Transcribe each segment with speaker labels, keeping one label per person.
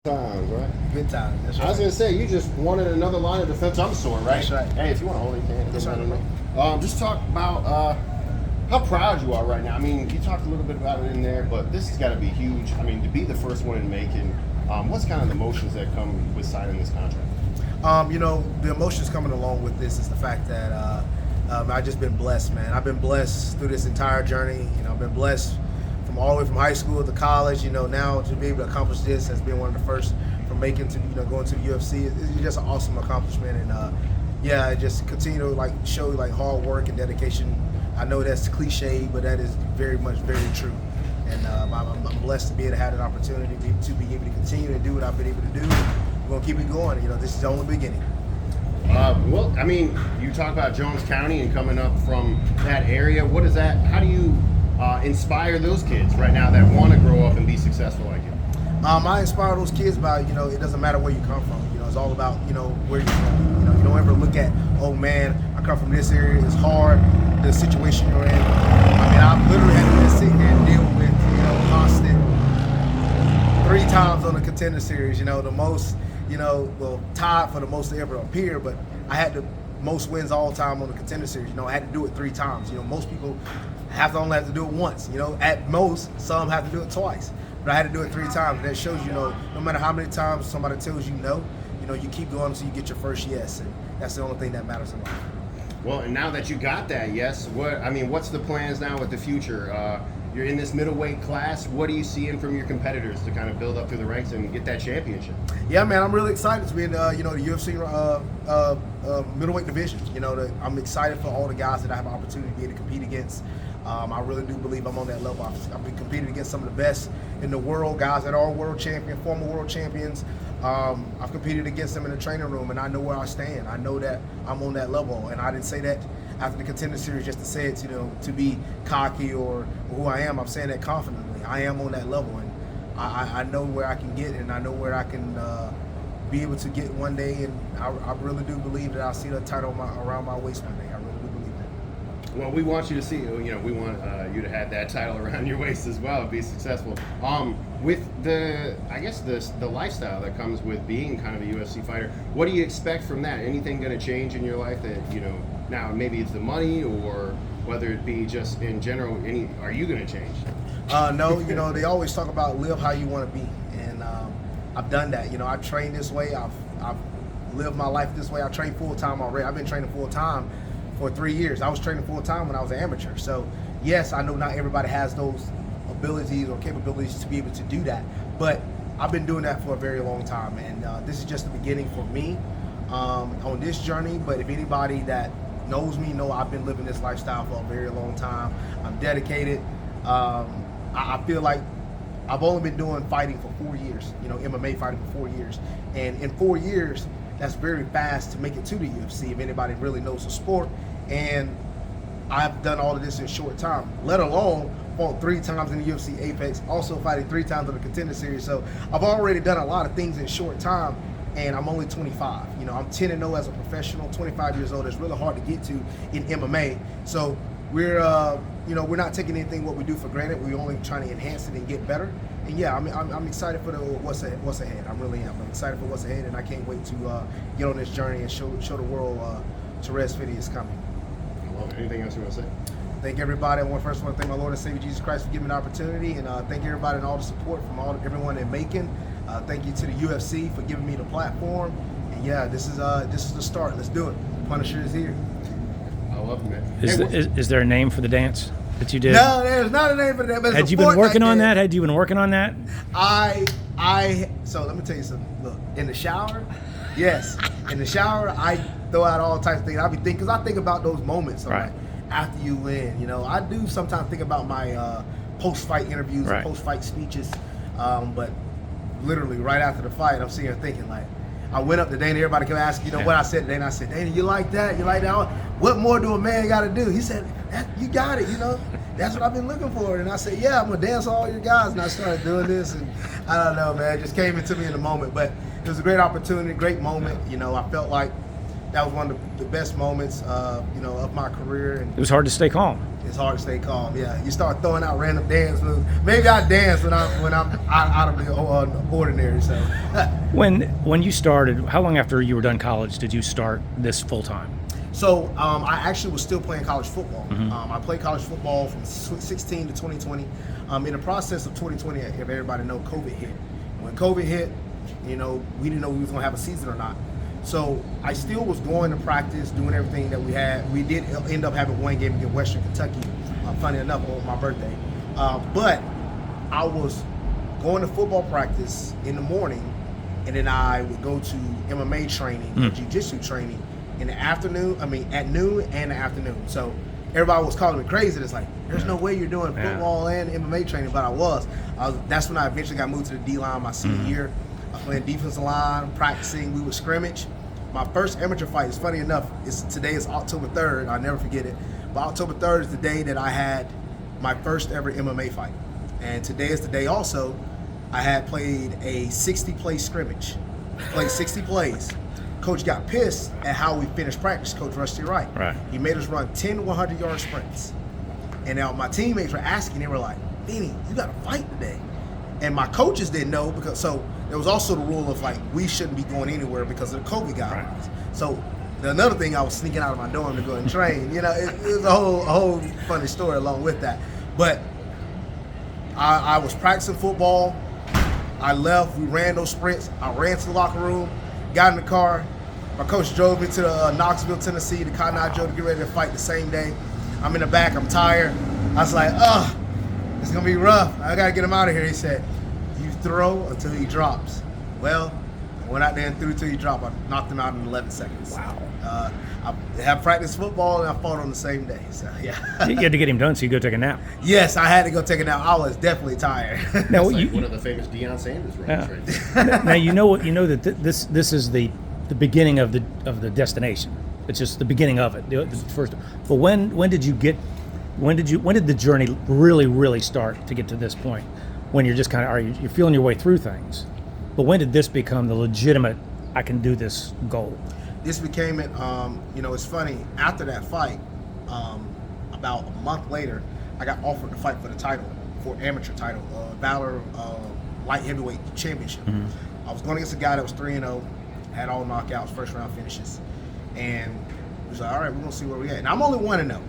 Speaker 1: Times, right?
Speaker 2: Good times. That's right.
Speaker 1: I was gonna say you just wanted another line of defense. I'm sore, right?
Speaker 2: That's right.
Speaker 1: Hey, if you want to hold it, you can.
Speaker 2: That's right.
Speaker 1: Just talk about how proud you are right now. I mean, you talked a little bit about it in there, but this has got to be huge. I mean, to be the first one in Macon, what's kind of the emotions that come with signing this contract?
Speaker 2: The emotions coming along with this is the fact that I've just been blessed, man. I've been blessed through this entire journey. I've been blessed from all the way from high school to college. Now to be able to accomplish this has been one of the first from Macon to going to the UFC. It's just an awesome accomplishment, and just continue to show hard work and dedication. I know that's cliche, but that is very true. And I'm blessed to be able to have that opportunity to be able to continue to do what I've been able to do. We're gonna keep it going. This is the only beginning.
Speaker 1: Well, I mean, you talk about Jones County and coming up from that area. What is that? How do you inspire those kids right now that want to grow up and be successful like you?
Speaker 2: I inspire those kids by, it doesn't matter where you come from. It's all about, where you're from. You don't ever look at, oh man, I come from this area, it's hard, the situation you're in. I mean, I've literally had to sit here and deal with, constant 3 times on the Contender Series, the most, tied for the most to ever appear, but I had the most wins all time on the Contender Series. I had to do it 3 times. Most people only have to do it once. At most, some have to do it twice. But I had to do it 3 times. And that shows no matter how many times somebody tells you no, you keep going until you get your first yes. And that's the only thing that matters in life.
Speaker 1: Well, and now that you got that yes, what's the plans now with the future? You're in this middleweight class. What are you seeing from your competitors to kind of build up through the ranks and get that championship?
Speaker 2: Yeah, man, I'm really excited to be in the UFC middleweight division. I'm excited for all the guys that I have an opportunity to be able to compete against. I really do believe I'm on that level. I've been competing against some of the best in the world, guys that are world champion, former world champions. I've competed against them in the training room, and I know where I stand. I know that I'm on that level, and I didn't say that after the Contender Series just to say it, to be cocky or who I am. I'm saying that confidently. I am on that level, and I know where I can get, and I know where I can be able to get one day, and I really do believe that I'll see the title around my waist one day. I really do believe that.
Speaker 1: Well, we want you to see, we want you to have that title around your waist as well, be successful. With the lifestyle that comes with being kind of a UFC fighter, what do you expect from that? Anything going to change in your life that, now maybe it's the money or whether it be just in general, are you going to change?
Speaker 2: No, they always talk about live how you want to be. And I've done that. I trained this way. I've lived my life this way. I train full-time already. I've been training full-time for 3 years. I was training full-time when I was an amateur. So, yes, I know not everybody has those abilities or capabilities to be able to do that. But I've been doing that for a very long time. And this is just the beginning for me on this journey. But if anybody that knows me know I've been living this lifestyle for a very long time. I'm dedicated. I feel like I've only been doing fighting for 4 years, MMA fighting for 4 years. And in 4 years, that's very fast to make it to the UFC if anybody really knows the sport. And I've done all of this in a short time, let alone fought 3 times in the UFC Apex, also fighting 3 times on the Contender Series. So I've already done a lot of things in a short time, and I'm only 25. I'm 10-0 as a professional, 25 years old. It's really hard to get to in MMA. So we're not taking anything what we do for granted. We're only trying to enhance it and get better. And yeah, I'm excited for what's ahead. I really am. I'm excited for what's ahead, and I can't wait to get on this journey and show the world Torrez Finney is coming.
Speaker 1: Well, anything else you want to say?
Speaker 2: Thank everybody. I first want to thank my Lord and Savior Jesus Christ for giving me the opportunity, and thank everybody and all the support from everyone in Macon. Thank you to the UFC for giving me the platform. And yeah, this is the start. Let's do it. Punisher is here.
Speaker 1: I love it, man.
Speaker 3: Is there a name for the dance that you did?
Speaker 2: No, there's not a name for that.
Speaker 3: Had you been working on that? Had you been working on that?
Speaker 2: So let me tell you something. Look, in the shower, yes, in the shower, I throw out all types of things. Because I think about those moments.
Speaker 3: Right.
Speaker 2: Like, after you win, I do sometimes think about my post-fight interviews and post-fight speeches, but literally right after the fight, I'm sitting here thinking like, I went up to Dana, everybody kept asking, what I said to Dana. I said, Dana, you like that? You like that? What more do a man got to do? He said, you got it, That's what I've been looking for. And I said, yeah, I'm going to dance all your guys. And I started doing this, and I don't know, man, it just came into me in the moment. But it was a great opportunity, great moment. I felt like, that was one of the best moments, of my career. And
Speaker 3: It was hard to stay calm.
Speaker 2: it's hard to stay calm. Yeah, you start throwing out random dance moves. Maybe I dance when I'm out of the ordinary. So
Speaker 3: When you started, how long after you were done college did you start this full time?
Speaker 2: So I actually was still playing college football. I played college football from 16 to 2020. In the process of 2020, if everybody know, COVID hit. When COVID hit, we didn't know we was gonna have a season or not. So I still was going to practice, doing everything that we had. We did end up having one game against Western Kentucky, funny enough, on my birthday. But I was going to football practice in the morning, and then I would go to MMA training and jiu-jitsu training in the afternoon. At noon and the afternoon. So everybody was calling me crazy. It's like, there's no way you're doing football and MMA training, but I was. That's when I eventually got moved to the D-line my senior year. I was playing defensive line, practicing. We would scrimmage. My first amateur fight is, funny enough, today is October 3rd. I'll never forget it. But October 3rd is the day that I had my first ever MMA fight. And today is the day also I had played a 60-play scrimmage. Played 60 plays. Coach got pissed at how we finished practice, Coach Rusty Wright.
Speaker 3: Right.
Speaker 2: He made us run 10 100-yard sprints. And now my teammates were asking, they were like, Finney, you got to fight today. And my coaches didn't know, because so there was also the rule of, like, we shouldn't be going anywhere because of the COVID guidelines. Right. So another thing, I was sneaking out of my dorm to go and train. It was a whole funny story along with that. But I was practicing football. I left. We ran those sprints. I ran to the locker room, got in the car. My coach drove me to Knoxville, Tennessee, to Cotton Eye Joe to get ready to fight the same day. I'm in the back. I'm tired. I was like, it's going to be rough. I got to get him out of here. He said, you throw until he drops. Well, I went out there and threw until he dropped. I knocked him out in 11 seconds.
Speaker 3: Wow.
Speaker 2: I have practiced football, and I fought on the same day. So, yeah.
Speaker 3: You had to get him done so you go take a nap.
Speaker 2: Yes, I had to go take a nap. I was definitely tired.
Speaker 3: Now,
Speaker 1: It's like one of the famous Deion Sanders runs right there.
Speaker 3: Now you know that this is the beginning of the destination. It's just the beginning of it. The first. But when did the journey really start to get to this point? When you're just kind of you're feeling your way through things. But when did this become the legitimate, I can do this goal?
Speaker 2: This became it. It's funny. After that fight, about a month later, I got offered to fight for the title, for amateur title, Valor Light Heavyweight Championship. I was going against a guy that was 3-0, had all knockouts, first round finishes, and he was like, "All right, we're gonna see where we at." And I'm only 1-0.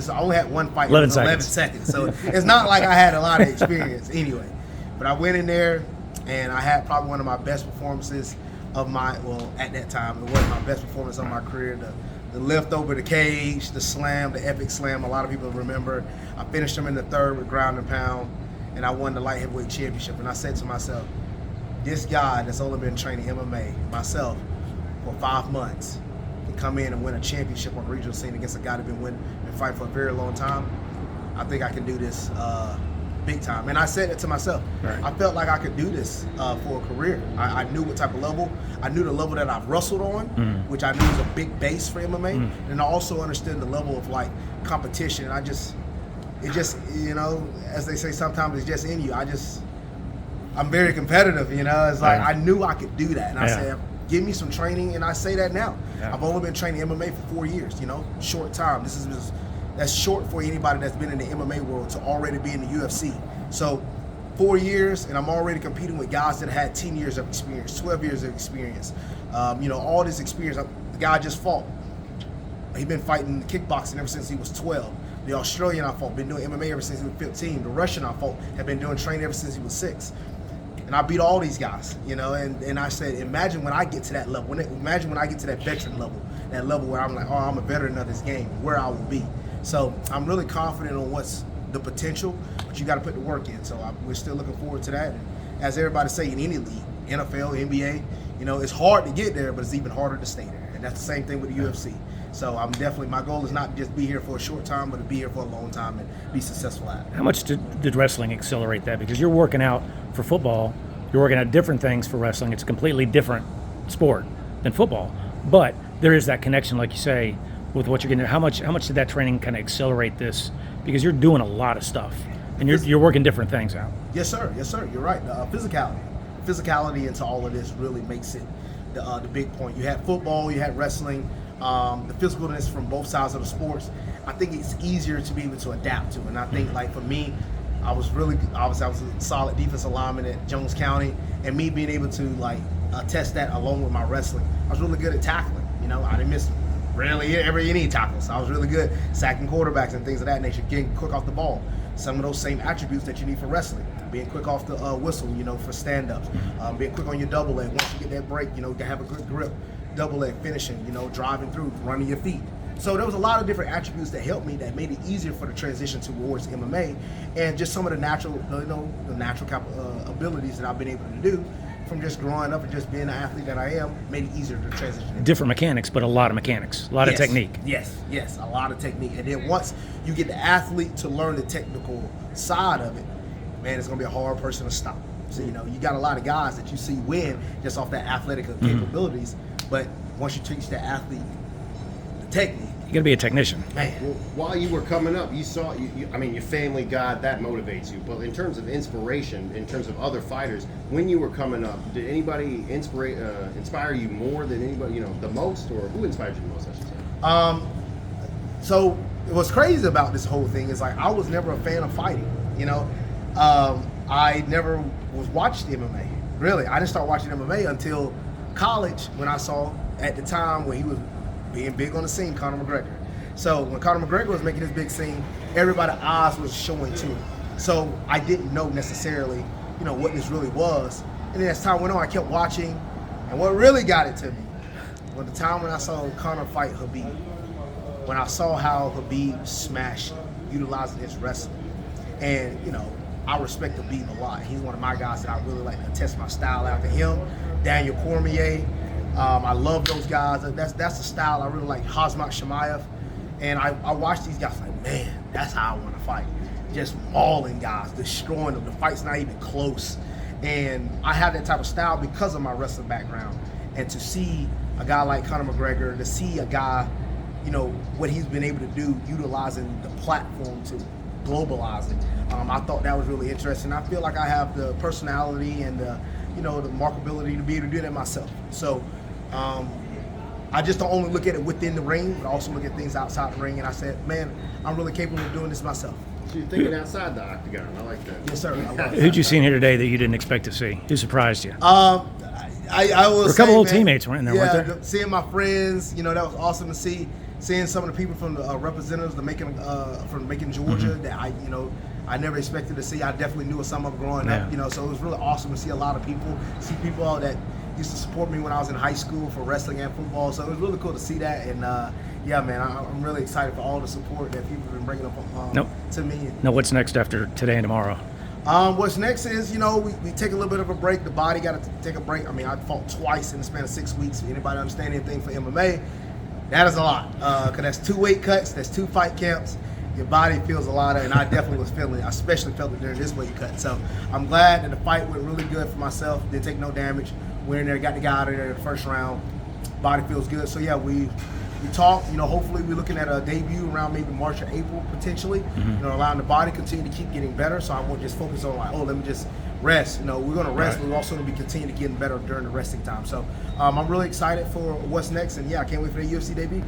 Speaker 2: I only had one fight.
Speaker 3: 11
Speaker 2: seconds. So it's not like I had a lot of experience anyway. But I went in there, and I had probably one of my best performances at that time, it was my best performance of my career. The lift over the cage, the slam, the epic slam, a lot of people remember. I finished him in the third with ground and pound, and I won the light heavyweight championship. And I said to myself, this guy that's only been training MMA, myself, for 5 months, can come in and win a championship on the regional scene against a guy that's been fighting for a very long time. I think I can do this big time. And I said it to myself. Right. I felt like I could do this for a career. I knew what type of level. I knew the level that I've wrestled on, which I knew was a big base for MMA. And I also understood the level of competition. And it just, as they say, sometimes it's just in you. I'm very competitive, It's like, I knew I could do that. And I said, give me some training. And I say that now. Yeah. I've only been training MMA for 4 years, short time. That's short for anybody that's been in the MMA world to already be in the UFC. So 4 years, and I'm already competing with guys that had 10 years of experience, 12 years of experience. All this experience. The guy I just fought, he's been fighting kickboxing ever since he was 12. The Australian I fought, been doing MMA ever since he was 15. The Russian I fought, had been doing training ever since he was 6. And I beat all these guys, and I said, imagine when I get to that level, imagine when I get to that veteran level, that level where I'm like, I'm a veteran of this game, where I will be. So I'm really confident on what's the potential, but you got to put the work in. So we're still looking forward to that. And as everybody say in any league, NFL, NBA, it's hard to get there, but it's even harder to stay there. And that's the same thing with the UFC. So my goal is not to just be here for a short time, but to be here for a long time and be successful at it.
Speaker 3: How much did wrestling accelerate that? Because you're working out for football, you're working out different things for wrestling. It's a completely different sport than football. But there is that connection, like you say, with what you're getting. How much did that training kind of accelerate this? Because you're doing a lot of stuff, and you're working different things out.
Speaker 2: Yes, sir. You're right. Physicality into all of this really makes it the big point. You had football, you had wrestling, the physicalness from both sides of the sports. I think it's easier to be able to adapt to. And I think, like, for me, I was a solid defensive lineman at Jones County, and me being able to, like, test that along with my wrestling. I was really good at tackling. You know, I didn't miss rarely ever any tackles. I was really good sacking quarterbacks and things of that nature, getting quick off the ball. Some of those same attributes that you need for wrestling, being quick off the whistle, you know, for stand-ups, being quick on your double leg. Once you get that break, you know, to have a good grip, double leg finishing, you know, driving through, running your feet. So there was a lot of different attributes that helped me, that made it easier for the transition towards MMA, and just some of the natural, you know, abilities that I've been able to do from just growing up and just being the athlete that I am, made it easier to transition.
Speaker 3: Different mechanics, but a lot of mechanics, a lot of technique.
Speaker 2: Yes, a lot of technique. And then once you get the athlete to learn the technical side of it, man, it's gonna be a hard person to stop. So, you know, you got a lot of guys that you see win just off that athletic capabilities, but once you teach the athlete the technique,
Speaker 3: you gotta be a technician.
Speaker 2: man.
Speaker 1: Well, while you were coming up, you saw, I mean, your family, God, that motivates you. But in terms of inspiration, in terms of other fighters, when you were coming up, did anybody inspire you more than anybody, you know, the most, or who inspired you the most, I should say?
Speaker 2: So what's crazy about this whole thing is, like, I was never a fan of fighting, you know. I never was watching MMA. Really, I didn't start watching MMA until college, when I saw, at the time when he was being big on the scene, Conor McGregor. So when Conor McGregor was making his big scene, everybody's eyes was showing to him. So I didn't know necessarily, you know, what this really was. And then as time went on, I kept watching. And what really got it to me was the time when I saw Conor fight Khabib. When I saw how Khabib smashed, utilizing his wrestling. And, you know, I respect Khabib a lot. He's one of my guys that I really like to test my style after him. Daniel Cormier. I love those guys. That's the style I really like. Khamzat Chimaev. And I watch these guys like, man, that's how I want to fight. Just mauling guys, destroying them. The fight's not even close. And I have that type of style because of my wrestling background. And to see a guy like Conor McGregor, to see a guy, you know, what he's been able to do, utilizing the platform to globalize it, I thought that was really interesting. I feel like I have the personality and the, you know, the marketability to be able to do that myself. So I just don't only look at it within the ring, but also look at things outside the ring. And I said, man, I'm really capable of doing this myself.
Speaker 1: So you're thinking outside the octagon. I like that.
Speaker 2: Yes, sir.
Speaker 3: Who'd you seen here today that you didn't expect to see? Who surprised you?
Speaker 2: I will
Speaker 3: A couple
Speaker 2: say,
Speaker 3: old
Speaker 2: man,
Speaker 3: teammates were in there, weren't there?
Speaker 2: Seeing my friends, you know, that was awesome to see. Seeing some of the people from the representatives, from Macon, Georgia, that I never expected to see. I definitely knew some of them growing up, you know, so it was really awesome to see a lot of people, see people that used to support me when I was in high school for wrestling and football. So it was really cool to see that. And yeah, man, I'm really excited for all the support that people have been bringing up to me.
Speaker 3: Now, what's next after today and tomorrow?
Speaker 2: What's next is, you know, we take a little bit of a break. The body got to take a break. I mean, I fought twice in the span of 6 weeks. If anybody understand anything for MMA, that is a lot. Because that's 2 weight cuts, that's 2 fight camps. Your body feels a lot, and I definitely was feeling it. I especially felt it during this weight cut. So I'm glad that the fight went really good for myself. Didn't take no damage. Went in there, got the guy out of there in the first round. Body feels good. So yeah, we talked. You know, hopefully we're looking at a debut around maybe March or April potentially. You know, allowing the body continue to keep getting better. So I won't just focus on like, oh, let me just rest. You know, we're gonna rest, but we're also gonna be continuing to getting better during the resting time. So I'm really excited for what's next, and yeah, I can't wait for the UFC debut.